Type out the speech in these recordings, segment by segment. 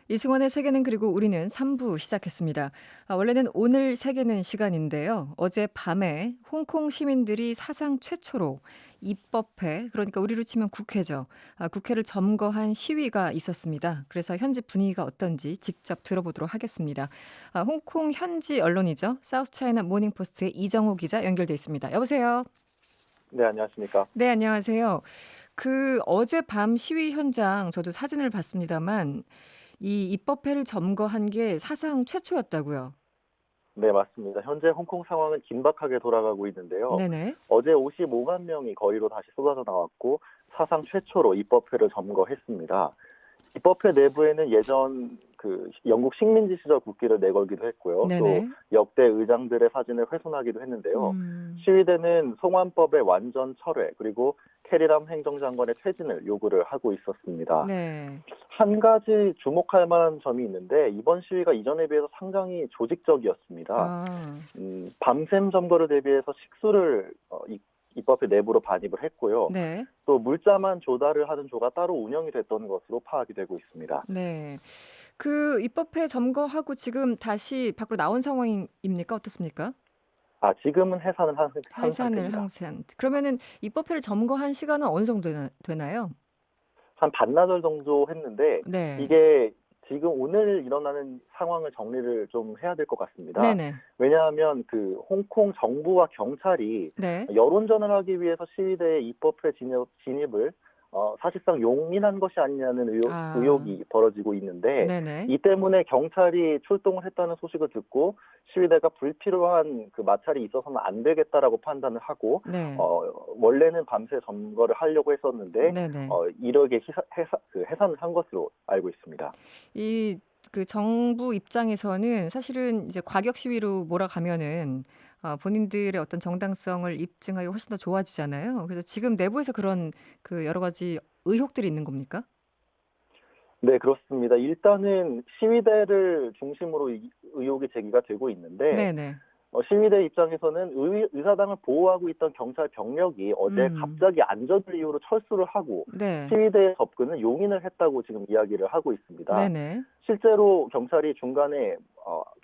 이승원의 세계는 그리고 우리는 3부 시작했습니다. 원래는 오늘 세계는 시간인데요. 어제 밤에 홍콩 시민들이 사상 최초로 입법회, 그러니까 우리로 치면 국회죠. 국회를 점거한 시위가 있었습니다. 그래서 현지 분위기가 어떤지 직접 들어보도록 하겠습니다. 홍콩 현지 언론이죠. 사우스차이나 모닝포스트의 이정호 기자 연결돼 있습니다. 여보세요. 네, 안녕하십니까. 네, 안녕하세요. 어젯밤 시위 현장 저도 사진을 봤습니다만 이 입법회를 점거한 게 사상 최초였다고요. 네, 맞습니다. 현재 홍콩 상황은 긴박하게 돌아가고 있는데요. 네네. 어제 55만 명이 거리로 다시 쏟아져 나왔고 사상 최초로 입법회를 점거했습니다. 입법회 내부에는 예전 영국 식민지 시절 국기를 내걸기도 했고요. 또 네네. 역대 의장들의 사진을 훼손하기도 했는데요. 음. 시위대는 송환법의 완전 철회 그리고 캐리람 행정장관의 퇴진을 요구를 하고 있었습니다. 네. 한 가지 주목할 만한 점이 있는데 이번 시위가 이전에 비해서 상당히 조직적이었습니다. 아. 밤샘 점거를 대비해서 식수를 입법회 내부로 반입을 했고요. 네. 또 물자만 조달을 하는 조가 따로 운영이 됐던 것으로 파악이 되고 있습니다. 네. 입법회 점거하고 지금 다시 밖으로 나온 상황입니까? 어떻습니까? 지금은 해산을 한 해산을 상태입니다. 항상. 그러면은 입법회를 점거한 시간은 어느 정도 되나요? 한 반나절 정도 했는데 네. 이게 지금 오늘 일어나는 상황을 정리를 좀 해야 될 것 같습니다. 네네. 왜냐하면 홍콩 정부와 경찰이 네. 여론전을 하기 위해서 시위대의 입법회 진입을 사실상 용인한 것이 아니냐는 아. 의혹이 벌어지고 있는데 네네. 이 때문에 경찰이 출동을 했다는 소식을 듣고 시위대가 불필요한 마찰이 있어서는 안 되겠다라고 판단을 하고 네. 어, 원래는 밤새 점거를 하려고 했었는데 네네. 이러게 해산을 한 것으로 알고 있습니다. 이 정부 입장에서는 사실은 이제 과격 시위로 몰아가면은 본인들의 어떤 정당성을 입증하기 훨씬 더 좋아지잖아요. 그래서 지금 내부에서 그런 여러 가지 의혹들이 있는 겁니까? 네, 그렇습니다. 일단은 시위대를 중심으로 의혹이 제기가 되고 있는데 네네. 시위대 입장에서는 의사당을 보호하고 있던 경찰 병력이 어제 음. 갑자기 안전을 이유로 철수를 하고 네. 시위대의 접근을 용인을 했다고 지금 이야기를 하고 있습니다. 네네. 실제로 경찰이 중간에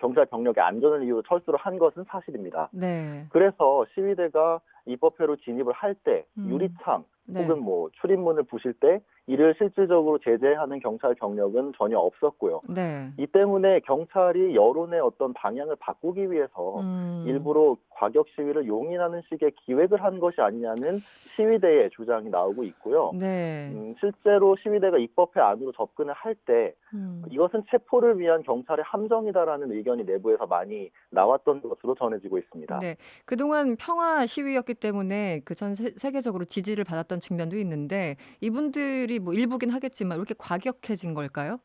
경찰 병력의 안전을 이유로 철수를 한 것은 사실입니다. 네. 그래서 시위대가 입법회로 진입을 할 때 음. 유리창 네. 혹은 출입문을 부실 때 이를 실질적으로 제재하는 경찰 병력은 전혀 없었고요. 네. 이 때문에 경찰이 여론의 어떤 방향을 바꾸기 위해서 음. 일부러 과격 시위를 용인하는 식의 기획을 한 것이 아니냐는 시위대의 주장이 나오고 있고요. 네. 실제로 시위대가 입법회 안으로 접근을 할 때 음. 이것은 체포를 위한 경찰의 함정이다라는 의견이 내부에서 많이 나왔던 것으로 전해지고 있습니다. 네. 그동안 평화 시위였기 때문에 전 세계적으로 지지를 받았던 측면도 있는데 이분들이 뭐 일부긴 하겠지만 왜 이렇게 과격해진 걸까요?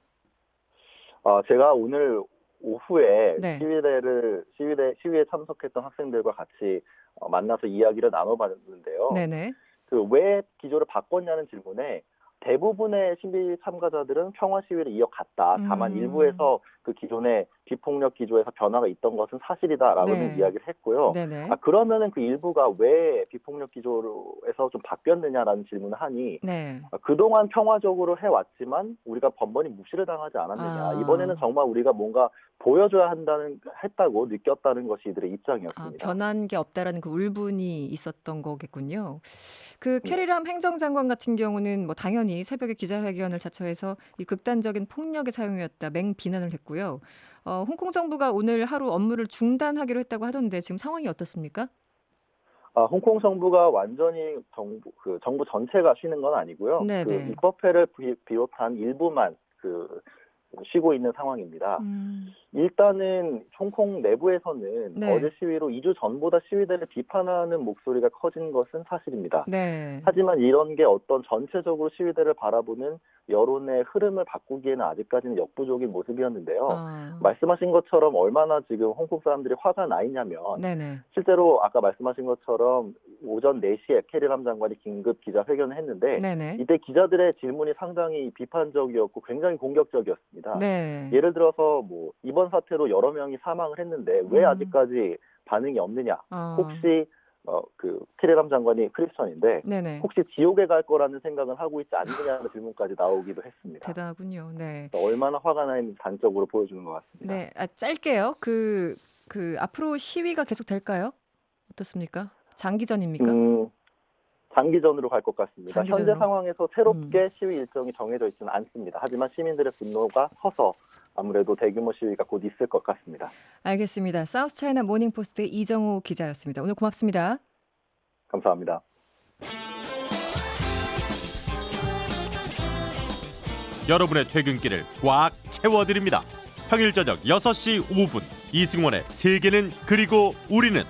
제가 오늘 오후에 네. 시위에 참석했던 학생들과 같이 만나서 이야기를 나눠봤는데요. 네네. 왜 기조를 바꿨냐는 질문에 대부분의 시위 참가자들은 평화 시위를 이어갔다. 다만 음. 일부에서 기존의 비폭력 기조에서 변화가 있던 것은 사실이다라고는 네. 이야기를 했고요. 네네. 그러면은 그 일부가 왜 비폭력 기조에서 좀 바뀌었느냐라는 질문을 하니 네. 그동안 평화적으로 해왔지만 우리가 번번이 무시를 당하지 않았느냐. 이번에는 아. 정말 우리가 뭔가 보여줘야 했다고 느꼈다는 것이 이들의 입장이었습니다. 변한 게 없다라는 울분이 있었던 거겠군요. 네. 캐리람 행정장관 같은 경우는 뭐 당연히 새벽에 기자회견을 자처해서 이 극단적인 폭력의 사용이었다 맹비난을 했고요. 홍콩 정부가 오늘 하루 업무를 중단하기로 했다고 하던데 지금 상황이 어떻습니까? 홍콩 정부가 완전히 정부 전체가 쉬는 건 아니고요. 네네. 입법회를 비롯한 일부만 쉬고 있는 상황입니다. 음. 일단은 홍콩 내부에서는 네. 어제 시위로 2주 전보다 시위대를 비판하는 목소리가 커진 것은 사실입니다. 네. 하지만 이런 게 어떤 전체적으로 시위대를 바라보는 여론의 흐름을 바꾸기에는 아직까지는 역부족인 모습이었는데요. 아. 말씀하신 것처럼 얼마나 지금 홍콩 사람들이 화가 나 있냐면 네네. 실제로 아까 말씀하신 것처럼 오전 4시에 캐리람 장관이 긴급 기자회견을 했는데 네네. 이때 기자들의 질문이 상당히 비판적이었고 굉장히 공격적이었습니다. 네. 예를 들어서 이번 사태로 여러 명이 사망을 했는데 왜 음. 아직까지 반응이 없느냐? 아. 혹시 키레람 장관이 크리스천인데 네네. 혹시 지옥에 갈 거라는 생각은 하고 있지 않느냐는 질문까지 나오기도 했습니다. 대단하군요. 네. 얼마나 화가 나 있는지 단적으로 보여주는 것 같습니다. 네. 짧게요. 앞으로 시위가 계속 될까요? 어떻습니까? 장기전입니까? 장기전으로 갈 것 같습니다. 현재 장기전으로. 상황에서 새롭게 시위 일정이 정해져 있지는 않습니다. 하지만 시민들의 분노가 커서 아무래도 대규모 시위가 곧 있을 것 같습니다. 알겠습니다. 사우스차이나 모닝포스트의 이정우 기자였습니다. 오늘 고맙습니다. 감사합니다. 여러분의 퇴근길을 꽉 채워드립니다. 평일 저녁 6시 5분 이승원의 세계는 그리고 우리는